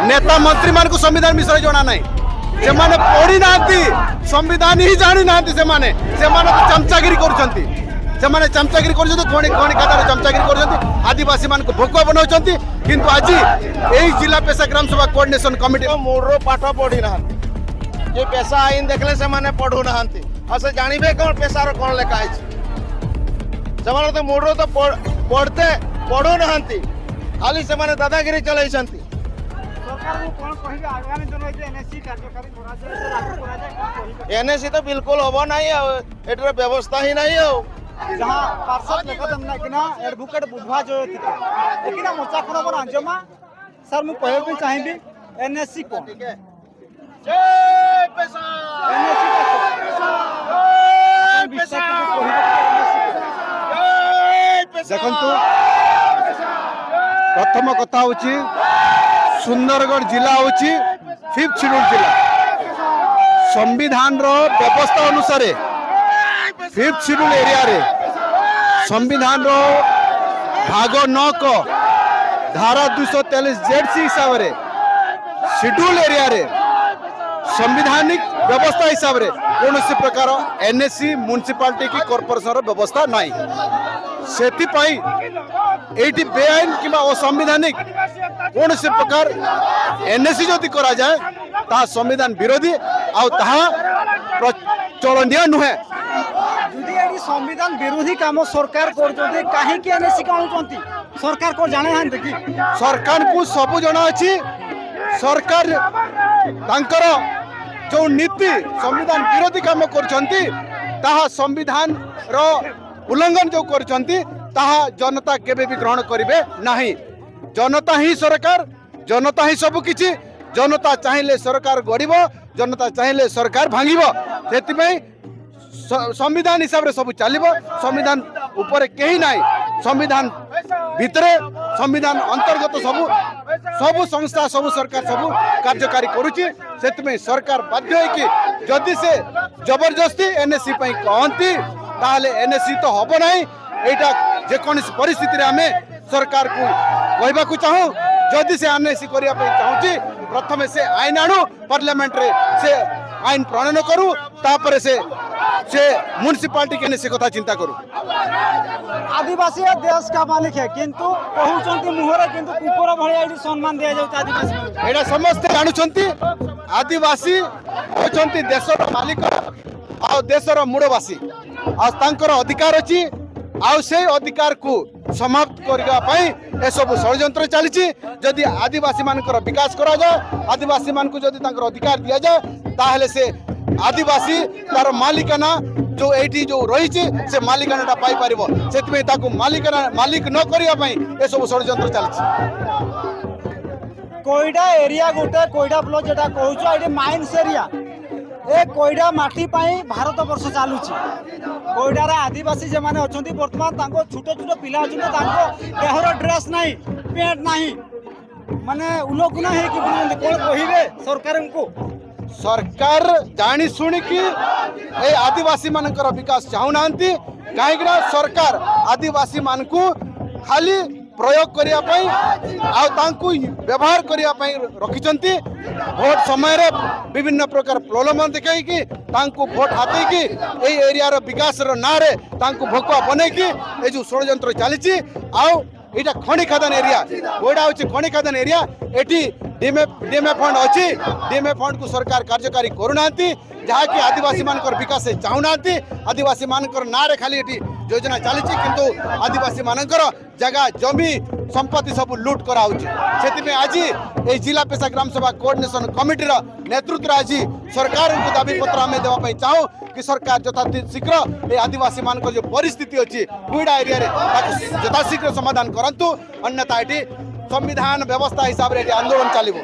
नेता मंत्री मान को संविधान विषय जना ना से माने पढ़ी ना संविधान ही जानी ना से माने चमचागिरी कर चमचागिरी कर खातार चमचागिरी कर आदिवासी मान को भोकुआ बनाऊँ किंतु आज यही जिला पेशा ग्राम सभा कोऑर्डिनेशन कमिटी मूड पाठ पढ़ी ना ये पेशा आईन देखले से माने पढ़ू ना से जानवे कौन पेशार कौन लेखाई से तो मूड तो पढ़ते पढ़ू ना खाली से माने दादागिरी चलाई एनएससी तो बिल्कुल हम ना एटर व्यवस्था ही नहीं जहाँ पार्षद एडवोकेट बुधवा जो मोचा खबर अंजमा सर मुझे कहबी चाहिए एनएससी कौन देखु प्रथम कथा हूँ सुंदरगढ़ जिला हूँ 5th शेड्यूल जिला संविधान रो व्यवस्था अनुसार 5th शेड्यूल एरिया रे संविधान रो भाग 9 को धारा 243 जेडसी हिसाब रे शेड्यूल एरिया रे संविधानिक व्यवस्था हिसाब रे कौन प्रकार एनएससी म्युनिसिपालिटी की कॉर्पोरेशन व्यवस्था नहीं सेति पाई एटी बेआईन कि असंविधानिक कौन से प्रकार एनएससी जदि करा जाए ता संविधान विरोधी चलनीय नुहे संविधान विरोधी काम सरकार कहीं एनएससी काणुचंती सरकार को जाने हां कि सरकार को सब जना अछि सरकार तांकर जो नीति संविधान विरोधी काम करछंती ताहा संविधान रो उल्लंघन जो करछंती ताहा जनता केबे भी ग्रहण करिवे नहीं जनता ही सरकार जनता ही सब किछि जनता चाहिले सरकार गढ़िब जनता चाहिले सरकार भांगिब सेति संविधान हिसाब रे सब चलिबो संविधान ऊपर कहीं नहीं संविधान भितरे संविधान अंतर्गत सब संस्था सब सरकार सब कार्यकारी करुछि सेति सरकार बाध्य है कि जदि से जबरदस्ती एनएससी पई कहंती ताहले एनएससी तो हबो नहीं एटा जे कोनसी परिस्थिति रे हमें सरकार को कहबा को चाहू जदि से एनएससी करिया पई चाहूची प्रथमे से आईन आणु पार्लियामेंट रे से आईन प्रणयन करू तापर से म्युनिसिपालिटी के एनएससी कथा चिंता करू आदिवासी देश का मालिक है किंतु कहउचंती मुहरे किंतु कुकुर भलिया सम्मान दिया जाउता आदिवासी एटा समस्त जानुचंती आदिवासी होचंती देशर मालिक आ देशर मूलवासी आ तांकर अधिकार अछि आ से अधिकार को समाप्त करबा पई ए सब षड्यंत्र चली जदि आदिवासी मानकर विकास करा जाए आदिवासी मान को जदि तांकर अधिकार दिया जाए ताहले से आदिवासी तार मालिकाना जो एठी जो रही से मालिकाना पाई पारिबो सेतमे ताको मालिकाना मालिक न करिया पई ए सब षड्यंत्र चली कोइडा एरिया गोटे कोइडा ब्लॉक जेटा कहउछ एडी माइंस एरिया ए कोइडा माटी पाई भारत वर्ष चालुची कोइडार आदिवासी जे माने अछंती वर्तमान तांको छोटे छोटे पिला अछंती तांको देहर ड्रेस नहीं पेंट नहीं माने उलोकुना है कि बुझंती कोन कहिबे सरकार को सरकार जानी सुनी कि ए आदिवासी मानकर विकास चाहूनांती काहेकि सरकार आदिवासी मान को खाली प्रयोग करिया पई आ तांकु व्यवहार करिया पई रखिचंती भोट समय रे विभिन्न प्रकार प्रलोभन देखाई कि तांकु भोट हाते कि ए एरिया रो विकास रो ना रे तांकु भोकुआ बने कि ए जो षड्यंत्र चलीची आ एटा खणी खादान एरिया गोडा होची खणी खादान एरिया एटी डीएमए फंड अच्छी डीएमए फंड को सरकार कार्यकारी करूनांती जहाँ कि आदिवासी मानकर विकास से चाहूनांती आदिवासी मानकर ना रे खाली एटी योजना चलीची किंतु आदिवासी मानकर जगह जमी संपत्ति सब लूट करा होची सेति आज ए जिला पेशा ग्राम सभा कोऑर्डिनेशन कमिटी रो नेतृत्व आज सरकार को दाबी पत्र हमें देवा पई चाहू कि सरकार यथाशीघ्र ए आदिवासी मानकर जो परिस्थिति अच्छी कोइडा एरिया रे ताको यथाशीघ्र समाधान करंतु अन्यथा एटी संविधान व्यवस्था हिसाब रे आंदोलन चलिबो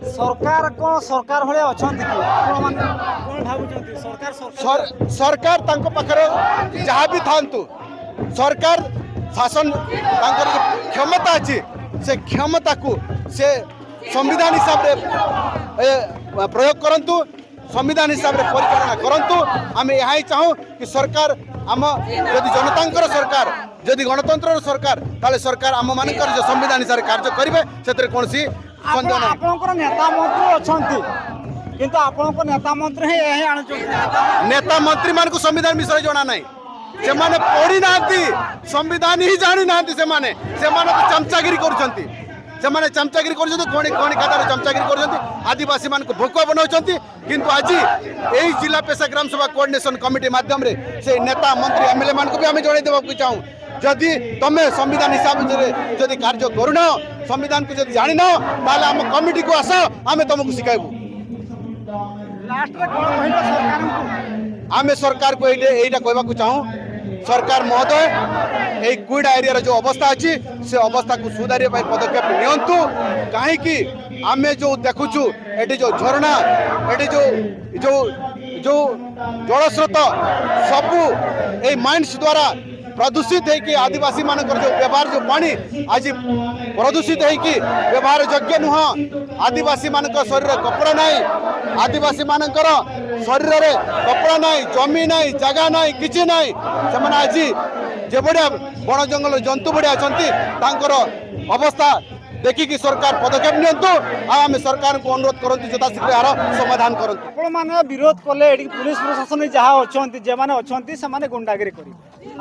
सरकार को सरकार भले अछंती कोन भाबुचंती सरकार सरकार तांको पाखरे जहा भी थांतु सरकार शासन तांकर जो क्षमता अछि से क्षमता को से संविधान हिसाब रे प्रयोग करंतु संविधान हिसाब रे परिचालना करंतु आमे यही चाहू कि सरकार आम यदि जनतांकर सरकार जदि गणतंत्र सरकार ताले सरकार आम मानकर जो संविधान हिसाब से कार्य करेंगे से कौन सन्देह ना आपणकर नेता मंत्री अछंती किंतु आपणकर नेता मंत्री ही यही आणुछंती नेता मंत्री मान को संविधान विषय जना ना से माने पढ़ी ना संविधान ही जानी ना से माने तो चमचागिरी करुछंती से माने चमचागिरी करुछंती कोणी कोणी खातार चमचागिरी करुछंती आदिवासी मान को भोकुआ बनाउछंती किंतु आज एही जिला पेशा ग्राम सभा कोऑर्डिनेशन कमिटी माध्यम रे से नेता मंत्री एमएलए मान को भी हम जणै देबा को चाहू जदि तमे संविधान हिसाब से जदि कार्य करुन संविधान को जदि जानि न ताले हम कमिटी को आस आमे तुमको सिखाइबू लास्ट रे कोन कहिबो सरकार को आमे सरकार को एटा कहबा को चाहू सरकार महोदय ये कुइडा एरिया जो अवस्था अच्छी से अवस्था को सुधारे पदक्षेप नियंतु कहीं आमे जो देखुचु एटी जो झरणा एटी जो जो जो जलस्रोत सबू ए माइंस द्वारा प्रदूषित है कि आदिवासी मानकर जो व्यवहार जो पानी आज प्रदूषित है कि व्यवहार योग्य नुह आदिवासी मानकर शरीर कपड़ा नहीं आदिवासी मानकर शरीर रे कपड़ा नहीं जमी नहीं जगह नहीं किसी नहीं से आज जे बढ़िया बण जंगल जंतु बढ़िया अच्छा अवस्था देखिकी सरकार पदक्षेप नियंतु आम सरकार को अनुरोध करती यथाशीघ्र यार समाधान करते आपण माने विरोध कले एडी पुलिस प्रशासन जहाँ अछंती जे माने अछंती से माने गुंडागिरी करी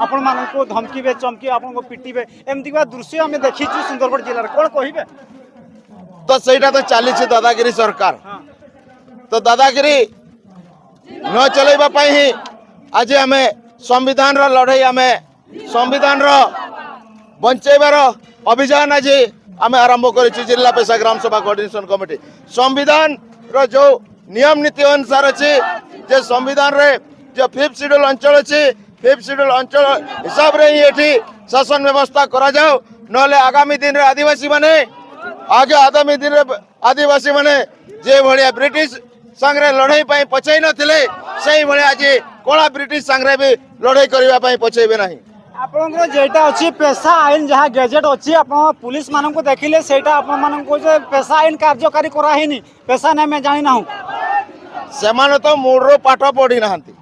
आपण मान को धमकीबे चमकी आपण को पिटीबे एमती बा दृश्य हमें देखिछु सुंदरगढ़ जिल्ला रे कोन कहिबे तो सेटा तो चली दादागिरी सरकार तो दादागिरी न चलेबा पई ही आज आमे संविधान रो लड़ाई आमे संविधान रो बंचेबार अभियान आज आमे आरंभ करिछि जिला पेशा ग्राम सभा कोऑर्डिनेशन कमिटी संविधान रो जो नियम नीति अनुसार अछि जे संविधान रे जो 5th शेड्यूल अंचल अछि 5th शेड्यूल अंचल हिसाब रे ही एठी शासन व्यवस्था करा जाओ नले आगामी दिन रे आदिवासी माने आगामी दिन रे आदिवासी माने जे भलिया ब्रिटिश संग्रे लड़ाई पाई पछाई नथिले सेही भलिया आज कोला ब्रिटिश संग्रे भी लड़ाई करबा पाई पछाइबे नाही आपनकर जेटा अछि पेशा आईन जहाँ गैजेट अछि आपण पुलिस मानन को देखिले सेटा आपण मानन को जे पेशा आईन कार्यकारी करा हेनी पेशा नै मैं जानि नाहु सेमाने तो मूळरो पाठ पढ़ी नाहंती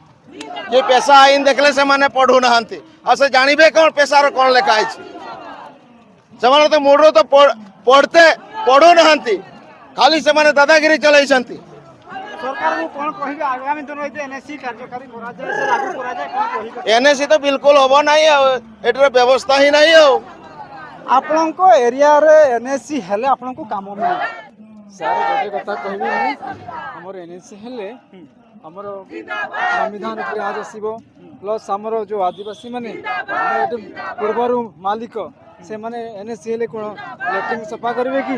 जे पेशा आईन देखले सेमाने पढ़ू नाहंती आ से जानिबे कोन पेशार कोन लेखा अछि सेमाने तो मूळरो तो पढ़ते पढ़ू नाहंती खाली सेमाने दादागिरी चलाइछंती सरकार को कोन कहिबे आगामी दिन रे एनएससी कार्यकारी करा जाय से लागू करा जाय कोन कहिबे एनएससी तो बिल्कुल होबो नाही एटर व्यवस्था ही नाही हो आपन को एरिया रे एनएससी हेले आपन को काम मिले सर गोटे कथा कहबी हमर एनएससी हेले हमर संविधान पर आज आसीबो प्लस हमर जो आदिवासी माने एटे पूर्वरु मालिक से माने एनएससी हेले कोन लेटिंग सफा करबे कि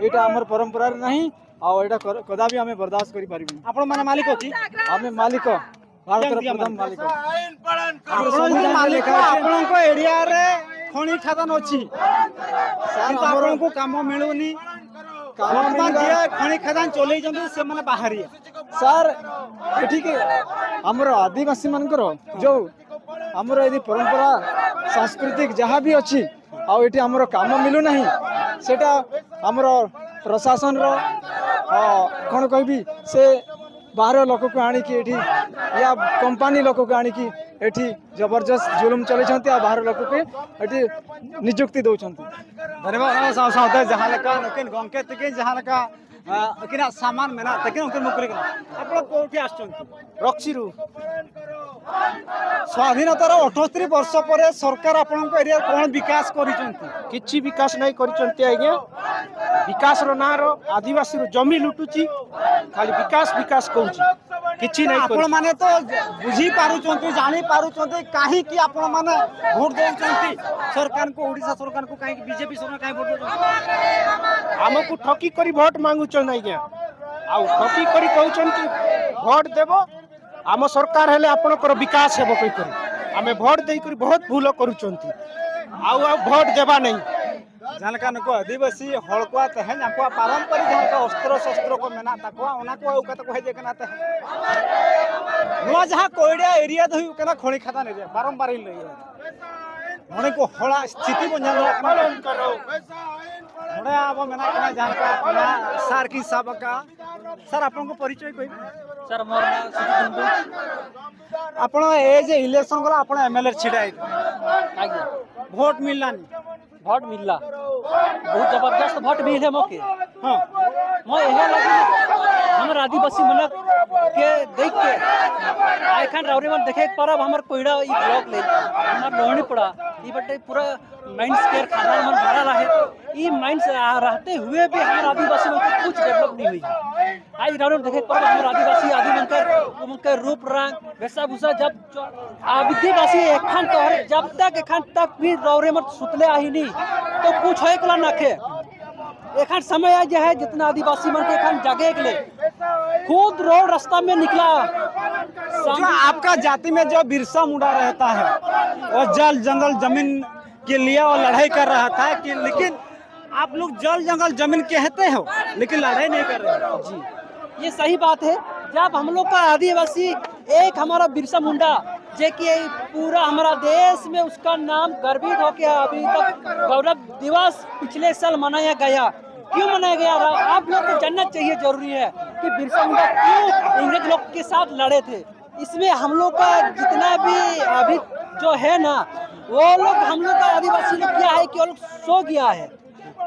एटा हमर परंपरा नहीं आउ एटा कदापि हमें बर्दाश्त करि पारिबी आपण माने मालिक अछि हमें मालिक भारत प्रथम मालिक मालिक आपण को एरिया रे खणी खादान अछि किंतु आपण को काम मिलुनी काम दिया खणी खादान चलै जंदी से माने बाहरी सर एठी के हमर आदिवासी मानकर जो हमर यदि परंपरा सांस्कृतिक जहाँ भी अच्छी आउ एठी हमर काम मिलु नहीं सेटा हमर प्रशासन रो कौन कहबी से बाहर लोक को आनिकी एठी या कंपनी लोक को आनिकी एठी जबरदस्त जुलुम चले बाहर लोक को एठी नियुक्ति दौरान धन्यवाद साथ जहाँ लेका नकिन गंके तक जहाँ लेका किना सामान मेना तकिन उनके मुकरी आपण कोठी आछंती रक्सीरु स्वाधीनतार 78 वर्ष पर सरकार आपण को एरिया कोन विकास करिसंती किछि विकास नहीं करिसंती आज्ञा विकास रो ना रो आदिवासी रो जमी लुटुची खाली विकास विकास कहूची किछि नहीं आपण माने तो बुझी पारुचंती जानी पारुचंती काहे कि आपण माने वोट देउचंती सरकार को ओडिसा सरकार को काहे बीजेपी सरकार काहे वोट देउचंती हमको ठकी करी वोट मांगुचन आज्ञा आ ठकी करी कहउचंती वोट देबो आम सरकार हेले आपनकर विकास हेबो कहि करी आमे वोट देई करी बहुत भूल करूचंती आ वोट देबा नहीं जानका को आदिवासी हड़कुआ तहे नाकुआ पारंपरिक जानका अस्त्र शस्त्र को मेना तकुआ ओना को औका तो कहे जे कना तहे नुआ जहां कोइडा एरिया दहि कना खणी खादान एरिया बारंबार ही लई मने को हला स्थिति को जान पालन करो मने अब मेना कना जानका ना सार की सबका सर आपन को परिचय कोइ सर मोर नाम सुधीर आपण ए जे इलेक्शन गला आपण एमएलए छिडा आज्ञा भोट मिलना नहीं भोट मिलला बहुत जबरदस्त भोट मिले मोके हाँ मैं यह लगी हमर आदिवासी मन के देख के आखन रावरी मन देखे परब हमर कोइडा ई ब्लॉक ले हमर लोहनी पड़ा ई बटे पूरा माइंड स्केयर खाना मन भरा रहे ई माइंड रहते हुए भी हमर आदिवासी मन को कुछ डेवलप नहीं हुई आई रावरी देखे परब हमर आदिवासी आदि मन के रूप रंग वैसा भूसा जब आदिवासी एखन तो जब तक एखन तक भी रावरी मन सुतले आही नहीं तो कुछ होए कला नखे एखन समय आ जे है जितना आदिवासी मन के एखन जागे के लिए खुद रोड रास्ता में निकला जो आपका जाति में जो बिरसा मुंडा रहता है वो जल जंगल जमीन के लिए वो लड़ाई कर रहा था कि लेकिन आप लोग जल जंगल जमीन कहते हो लेकिन लड़ाई नहीं कर रहे हो। जी ये सही बात है जब हम लोग का आदिवासी एक हमारा बिरसा मुंडा जे कि पूरा हमारा देश में उसका नाम गर्वित हो गया अभी तक गौरव दिवस पिछले साल मनाया गया क्यों मनाया गया आप लोग को जानना चाहिए जरूरी है कि बिरसा मुंडा क्यों इंग्रेज लोग के साथ लड़े थे इसमें हम लोग का जितना भी अभी जो है ना वो लोग हम लोग का आदिवासी लोग क्या है कि वो लोग सो गया है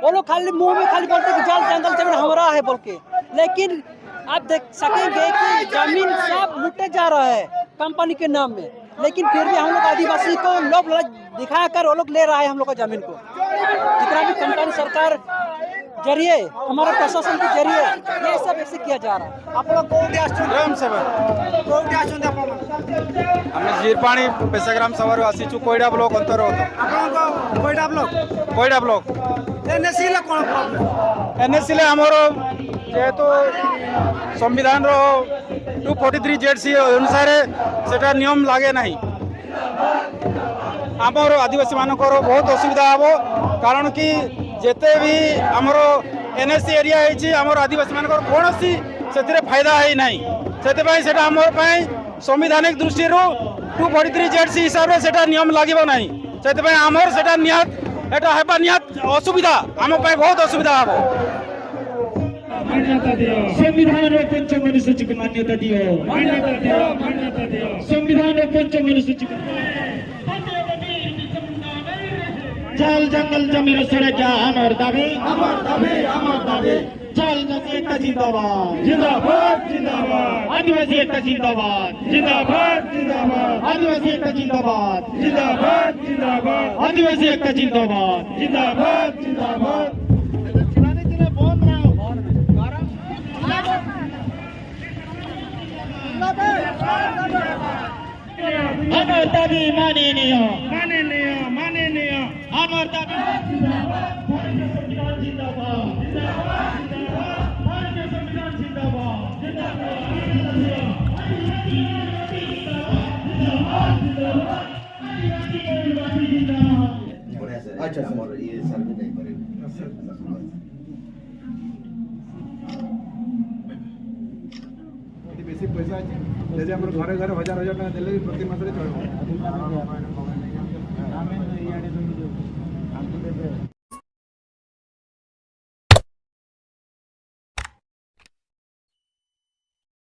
वो लोग खाली मुंह में खाली बोलते कि जल जंगल जमीन हमारा है बोल के लेकिन आप देख सकेंगे कि जमीन सब लूटे जा रहा है कंपनी के नाम में लेकिन फिर भी हम लोग आदिवासी को लोभ दिखा कर वो लोग ले रहा है हम लोग का जमीन को जितना भी कंपनी सरकार जरिए हमारे प्रशासन के जरिए ये सब ऐसे किया जा रहा है आप लोग कोउडी आछन राम सभा कोउडी आछन आप आम जीरपाणी पेशाग्राम सभा आसीचु कोईडा ब्लॉक अंतर्गत आपन कोइडा ब्लॉक कोईडा ब्लॉक एनएससी ले कोन प्रॉब्लम एनएससी ले हमर जेहेतु संविधान रो 243 जेडसी अनुसार सेटा नियम लागे नहीं आमर आदिवासी मानकर बहुत असुविधा हम कारण कि जेते भी आमर एनएससी एरिया है आमर आदिवासी मानकर कौन सी से फायदा है नहीं से आमर संविधानिक दृष्टि 243 जेडसी हिसाब से नियम लगे ना से आमर से निहत एटा हेबा निहत असुविधा आम बहुत असुविधा हम मान्यता दियो संविधान और पंचम अनुसूची को मान्यता दियो मान्यता दियो संविधान और पंचम अनुसूची को जल जंगल जमीन सड़क क्या हमार दाबी जल जंगल एकता जिंदाबाद जिंदाबाद जिंदाबाद आदिवासी एकता जिंदाबाद जिंदाबाद जिंदाबाद आदिवासी एकता जिंदाबाद जिंदाबाद जिंदाबाद आदिवासी एकता जिंदाबाद जिंदाबाद जिंदाबाद हमार दाबी माननीय हमार दाबी अच्छा सर ये सर्वे नहीं करेंगे बेसी पैसा अच्छे घरे घरे हजार हजार टका देले प्रति मास चलो